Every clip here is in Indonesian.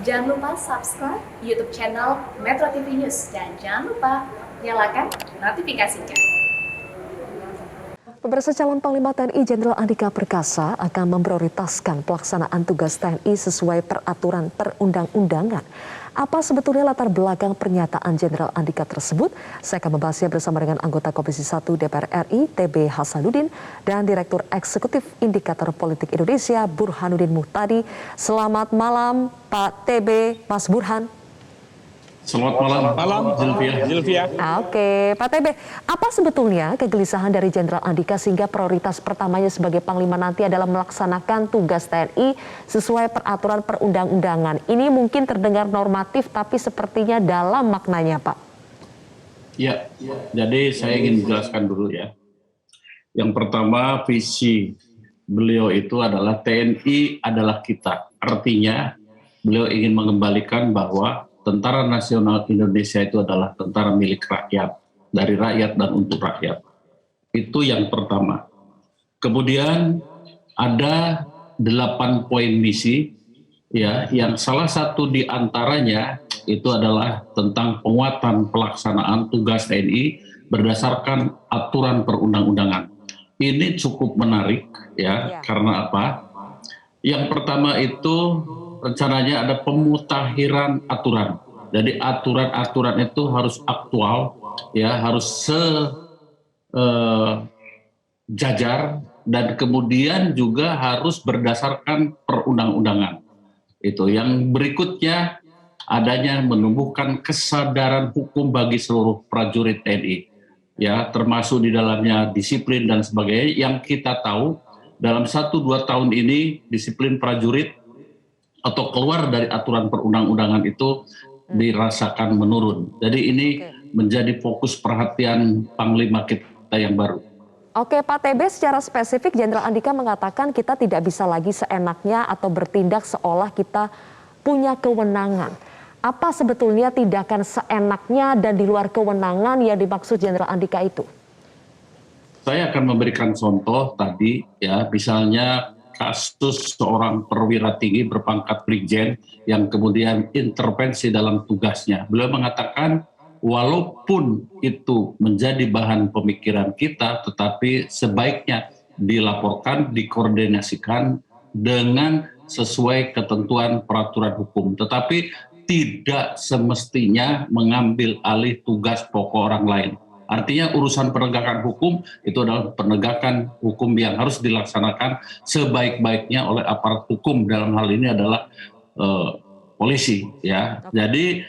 Jangan lupa subscribe YouTube channel Metro TV News dan jangan lupa nyalakan notifikasinya. Pemirsa, calon Panglima TNI Jenderal Andika Perkasa akan memprioritaskan pelaksanaan tugas TNI sesuai peraturan perundang-undangan. Apa sebetulnya latar belakang pernyataan Jenderal Andika tersebut? Saya akan membahasnya bersama dengan anggota Komisi 1 DPR RI, TB Hasanuddin, dan Direktur Eksekutif Indikator Politik Indonesia, Burhanuddin Muhtadi. Selamat malam, Pak TB, Mas Burhan. Selamat malam, Zilvia. Oke, Pak TB, apa sebetulnya kegelisahan dari Jenderal Andika sehingga prioritas pertamanya sebagai Panglima nanti adalah melaksanakan tugas TNI sesuai peraturan perundang-undangan? Ini mungkin terdengar normatif, tapi sepertinya dalam maknanya, Pak. Ya, jadi saya ingin menjelaskan dulu ya. Yang pertama, visi beliau itu adalah TNI adalah kita. Artinya, beliau ingin mengembalikan bahwa Tentara Nasional Indonesia itu adalah tentara milik rakyat, dari rakyat dan untuk rakyat. Itu yang pertama. Kemudian ada 8 poin misi, ya, yang salah satu di antaranya itu adalah tentang penguatan pelaksanaan tugas TNI berdasarkan aturan perundang-undangan. Ini cukup menarik, ya. Karena apa? Yang pertama itu rencananya ada pemutakhiran aturan. Jadi aturan-aturan itu harus aktual, ya, harus sejajar dan kemudian juga harus berdasarkan perundang-undangan. Itu yang berikutnya, adanya menumbuhkan kesadaran hukum bagi seluruh prajurit TNI, ya, termasuk di dalamnya disiplin dan sebagainya. Yang kita tahu dalam 1-2 tahun ini disiplin prajurit atau keluar dari aturan perundang-undangan itu dirasakan menurun. Jadi ini menjadi fokus perhatian Panglima kita yang baru. Oke, Pak TB, secara spesifik Jenderal Andika mengatakan kita tidak bisa lagi seenaknya atau bertindak seolah kita punya kewenangan. Apa sebetulnya tindakan seenaknya dan di luar kewenangan yang dimaksud Jenderal Andika itu? Saya akan memberikan contoh tadi, ya, misalnya kasus seorang perwira tinggi berpangkat brigjen yang kemudian intervensi dalam tugasnya. Beliau mengatakan walaupun itu menjadi bahan pemikiran kita, tetapi sebaiknya dilaporkan, dikoordinasikan dengan sesuai ketentuan peraturan hukum. Tetapi tidak semestinya mengambil alih tugas pokok orang lain. Artinya urusan penegakan hukum itu adalah penegakan hukum yang harus dilaksanakan sebaik-baiknya oleh aparat hukum, dalam hal ini adalah polisi, ya. Jadi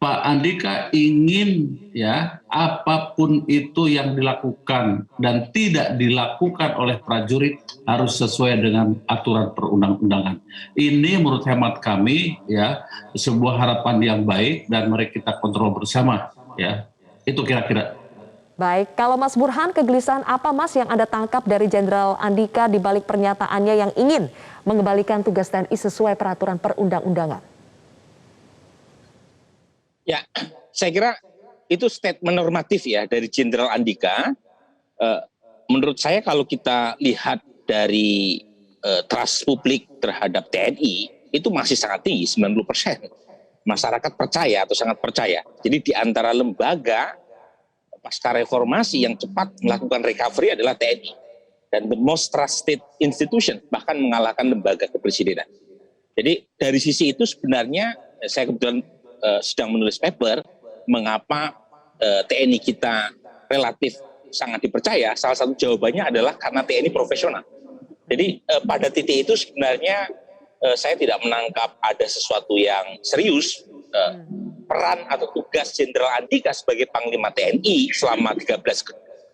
Pak Andika ingin, ya, apapun itu yang dilakukan dan tidak dilakukan oleh prajurit harus sesuai dengan aturan perundang-undangan. Ini menurut hemat kami, ya, sebuah harapan yang baik dan mari kita kontrol bersama, ya. Itu kira-kira. Baik, kalau Mas Burhan, kegelisahan apa Mas yang Anda tangkap dari Jenderal Andika di balik pernyataannya yang ingin mengembalikan tugas TNI sesuai peraturan perundang-undangan? Ya, saya kira itu statement normatif ya dari Jenderal Andika. Menurut saya kalau kita lihat dari trust publik terhadap TNI itu masih sangat tinggi, 90%. Masyarakat percaya atau sangat percaya. Jadi di antara lembaga pasca reformasi yang cepat melakukan recovery adalah TNI. Dan the most trusted institution, bahkan mengalahkan lembaga kepresidenan. Jadi dari sisi itu sebenarnya saya kebetulan sedang menulis paper mengapa TNI kita relatif sangat dipercaya. Salah satu jawabannya adalah karena TNI profesional. Jadi pada titik itu sebenarnya saya tidak menangkap ada sesuatu yang serius. Peran atau tugas Jenderal Andika sebagai Panglima TNI selama 13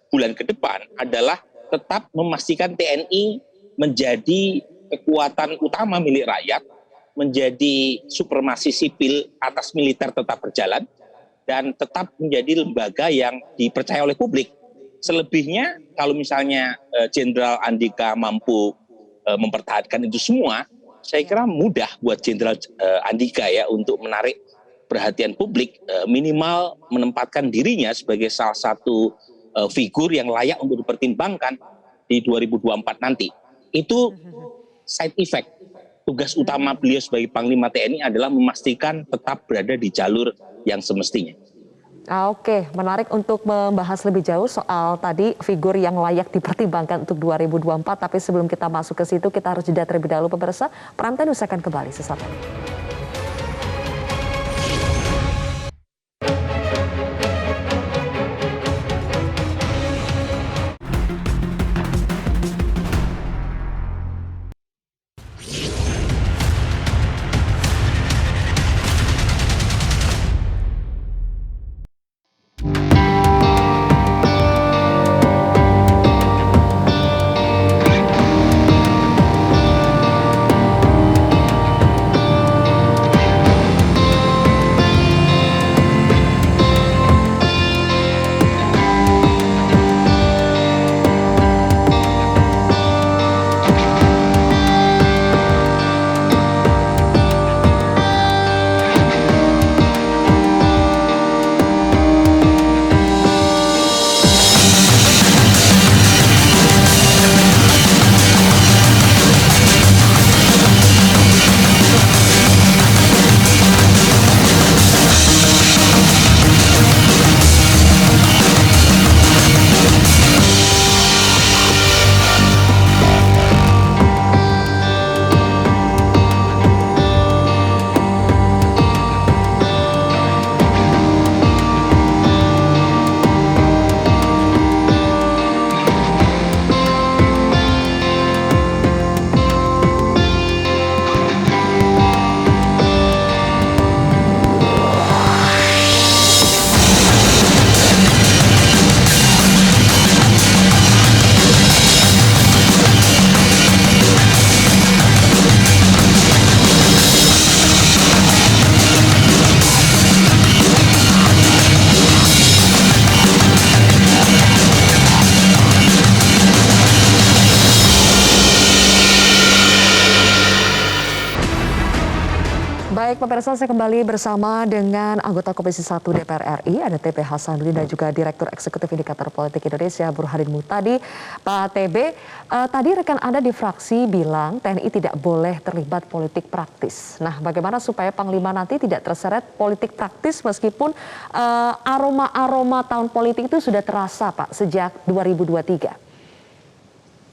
bulan ke depan adalah tetap memastikan TNI menjadi kekuatan utama milik rakyat, menjadi supremasi sipil atas militer tetap berjalan, dan tetap menjadi lembaga yang dipercaya oleh publik. Selebihnya kalau misalnya Jenderal Andika mampu mempertahankan itu semua, saya kira mudah buat Jenderal Andika ya untuk menarik perhatian publik, minimal menempatkan dirinya sebagai salah satu figur yang layak untuk dipertimbangkan di 2024 nanti. Itu side effect tugas utama beliau sebagai Panglima TNI adalah memastikan tetap berada di jalur yang semestinya. Oke, menarik untuk membahas lebih jauh soal tadi figur yang layak dipertimbangkan untuk 2024. Tapi sebelum kita masuk ke situ, kita harus jeda terlebih dahulu pemirsa. Prime Time akan kembali sesaat lagi. Baik pemirsa, saya kembali bersama dengan anggota Komisi 1 DPR RI, ada TB Hasanuddin dan juga Direktur Eksekutif Indikator Politik Indonesia, Burhanuddin Muhtadi. Pak TB, tadi rekan Anda di fraksi bilang TNI tidak boleh terlibat politik praktis. Nah, bagaimana supaya Panglima nanti tidak terseret politik praktis meskipun aroma-aroma tahun politik itu sudah terasa Pak sejak 2023?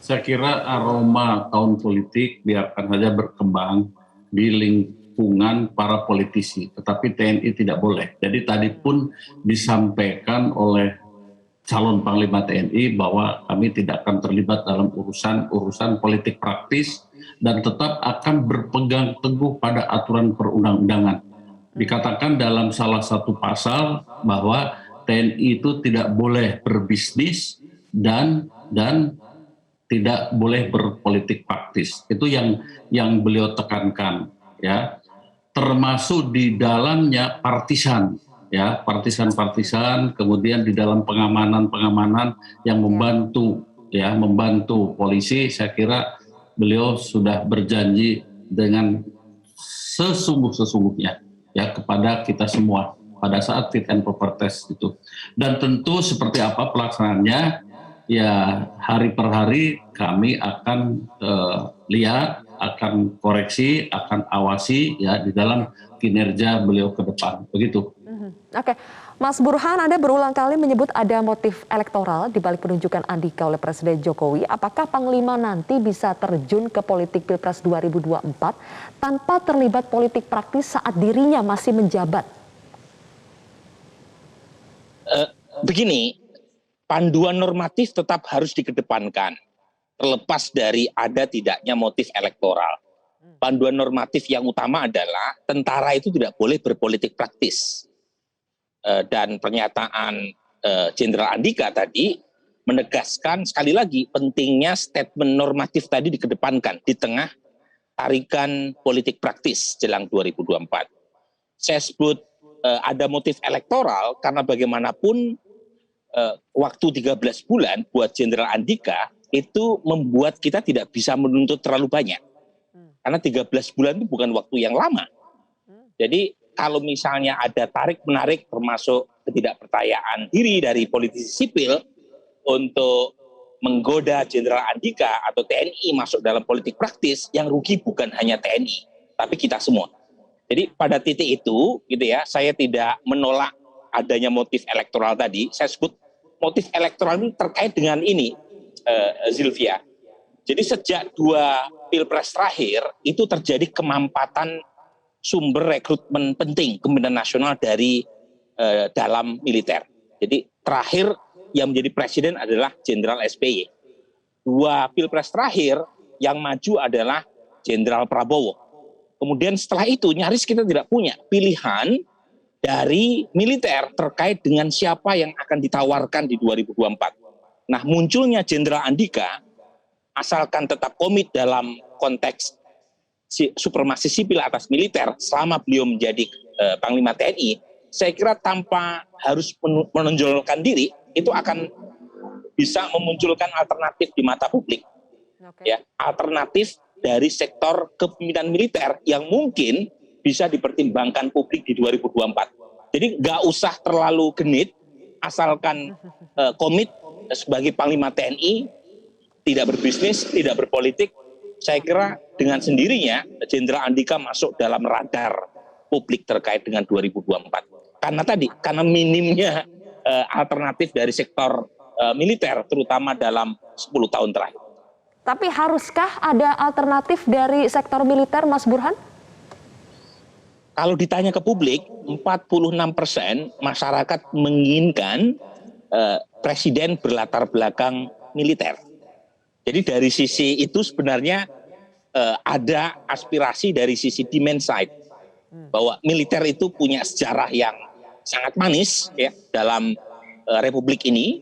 Saya kira aroma tahun politik biarkan saja berkembang di lingkungan para politisi, tetapi TNI tidak boleh. Jadi tadi pun disampaikan oleh calon Panglima TNI bahwa kami tidak akan terlibat dalam urusan politik praktis dan tetap akan berpegang teguh pada aturan perundang-undangan. Dikatakan dalam salah satu pasal bahwa TNI itu tidak boleh berbisnis dan tidak boleh berpolitik praktis. Itu yang beliau tekankan, ya. Termasuk di dalamnya partisan, ya, partisan, kemudian di dalam pengamanan yang membantu polisi. Saya kira beliau sudah berjanji dengan sesungguh-sesungguhnya ya kepada kita semua pada saat fit and proper test itu. Dan tentu seperti apa pelaksanaannya, ya hari per hari kami akan lihat, akan koreksi, akan awasi ya di dalam kinerja beliau ke depan, begitu. Oke, Mas Burhan, Anda berulang kali menyebut ada motif elektoral di balik penunjukan Andika oleh Presiden Jokowi. Apakah Panglima nanti bisa terjun ke politik Pilpres 2024 tanpa terlibat politik praktis saat dirinya masih menjabat? Begini, panduan normatif tetap harus dikedepankan. Terlepas dari ada tidaknya motif elektoral. Panduan normatif yang utama adalah tentara itu tidak boleh berpolitik praktis. Dan pernyataan Jenderal Andika tadi menegaskan sekali lagi pentingnya statement normatif tadi dikedepankan di tengah tarikan politik praktis jelang 2024. Saya sebut ada motif elektoral karena bagaimanapun waktu 13 bulan buat Jenderal Andika itu membuat kita tidak bisa menuntut terlalu banyak. Karena 13 bulan itu bukan waktu yang lama. Jadi kalau misalnya ada tarik-menarik termasuk ketidakpercayaan diri dari politisi sipil untuk menggoda Jenderal Andika atau TNI masuk dalam politik praktis, yang rugi bukan hanya TNI, tapi kita semua. Jadi pada titik itu, gitu ya, saya tidak menolak adanya motif elektoral tadi. Saya sebut motif elektoral ini terkait dengan ini, Zilvia. Jadi sejak 2 pilpres terakhir itu terjadi kemampatan sumber rekrutmen penting kepemimpinan nasional dari dalam militer. Jadi terakhir yang menjadi presiden adalah Jenderal SBY. 2 pilpres terakhir yang maju adalah Jenderal Prabowo. Kemudian setelah itu nyaris kita tidak punya pilihan dari militer terkait dengan siapa yang akan ditawarkan di 2024. Nah, munculnya Jenderal Andika, asalkan tetap komit dalam konteks supremasi sipil atas militer selama beliau menjadi Panglima TNI, saya kira tanpa harus menonjolkan diri, itu akan bisa memunculkan alternatif di mata publik. Ya, alternatif dari sektor kepemimpinan militer yang mungkin bisa dipertimbangkan publik di 2024. Jadi nggak usah terlalu genit, asalkan komit sebagai Panglima TNI, tidak berbisnis, tidak berpolitik. Saya kira dengan sendirinya Jenderal Andika masuk dalam radar publik terkait dengan 2024. Karena minimnya alternatif dari sektor militer, terutama dalam 10 tahun terakhir. Tapi haruskah ada alternatif dari sektor militer, Mas Burhan? Kalau ditanya ke publik, 46% masyarakat menginginkan presiden berlatar belakang militer. Jadi dari sisi itu sebenarnya ada aspirasi dari sisi demand side, bahwa militer itu punya sejarah yang sangat manis ya dalam republik ini,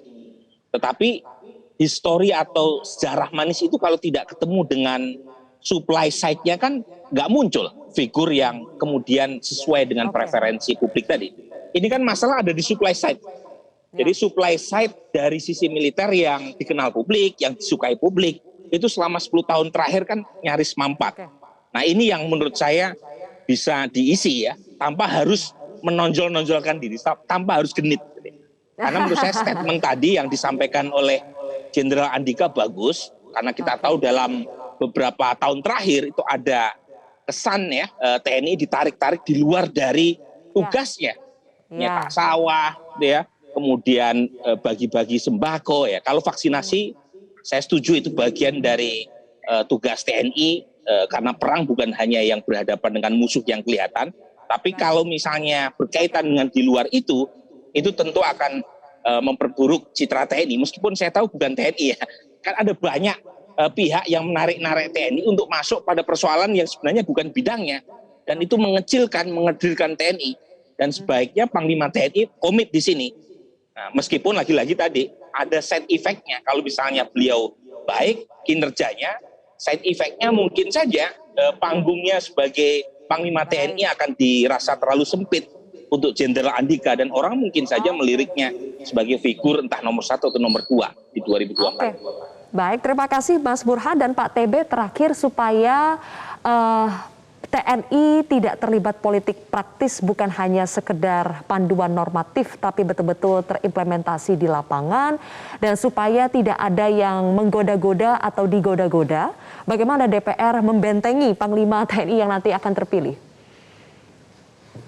tetapi histori atau sejarah manis itu kalau tidak ketemu dengan supply side-nya kan nggak muncul figur yang kemudian sesuai dengan preferensi publik tadi. Ini kan masalah ada di supply side. Jadi supply side dari sisi militer yang dikenal publik, yang disukai publik, itu selama 10 tahun terakhir kan nyaris mampat. Nah ini yang menurut saya bisa diisi ya, tanpa harus menonjol-nonjolkan diri, tanpa harus genit. Karena menurut saya statement tadi yang disampaikan oleh Jenderal Andika bagus, karena kita tahu dalam beberapa tahun terakhir itu ada kesan ya TNI ditarik-tarik di luar dari tugasnya, nyetak sawah, ya, kemudian bagi-bagi sembako ya. Kalau vaksinasi, saya setuju itu bagian dari tugas TNI karena perang bukan hanya yang berhadapan dengan musuh yang kelihatan, tapi kalau misalnya berkaitan dengan di luar itu tentu akan memperburuk citra TNI. Meskipun saya tahu bukan TNI ya, kan ada banyak pihak yang menarik-narik TNI untuk masuk pada persoalan yang sebenarnya bukan bidangnya, dan itu mengecilkan TNI. Dan sebaiknya Panglima TNI komit di sini. Nah, meskipun lagi-lagi tadi ada side effect-nya. Kalau misalnya beliau baik kinerjanya, side effect-nya mungkin saja panggungnya sebagai Panglima TNI akan dirasa terlalu sempit untuk Jenderal Andika, dan orang mungkin saja meliriknya sebagai figur entah nomor 1 atau nomor 2 di 2024. Baik, terima kasih Mas Burhan dan Pak TB. Terakhir, supaya TNI tidak terlibat politik praktis, bukan hanya sekedar panduan normatif, tapi betul-betul terimplementasi di lapangan, dan supaya tidak ada yang menggoda-goda atau digoda-goda, bagaimana DPR membentengi Panglima TNI yang nanti akan terpilih?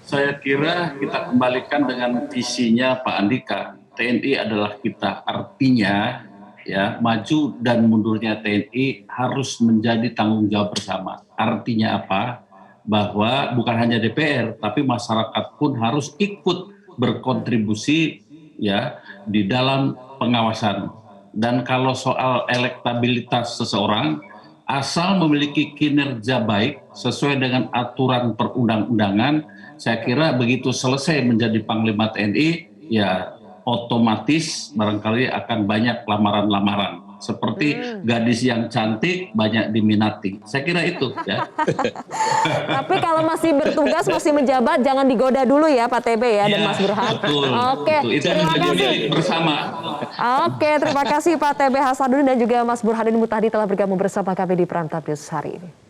Saya kira kita kembalikan dengan visinya Pak Andika. TNI adalah kita, artinya ya maju dan mundurnya TNI harus menjadi tanggung jawab bersama. Artinya apa? Bahwa bukan hanya DPR, tapi masyarakat pun harus ikut berkontribusi ya di dalam pengawasan. Dan kalau soal elektabilitas seseorang, asal memiliki kinerja baik sesuai dengan aturan perundang-undangan, saya kira begitu selesai menjadi Panglima TNI, ya otomatis barangkali akan banyak lamaran-lamaran. Seperti gadis yang cantik banyak diminati. Saya kira itu ya. Tapi kalau masih bertugas, masih menjabat, jangan digoda dulu ya Pak TB ya, dan Mas Burhan. Betul. Oke, Betul. Itu terima kasih. Bersama. Oke, terima kasih Pak TB Hasanuddin dan juga Mas Burhanuddin Mutahdi telah bergabung bersama kami di Prime Time News hari ini.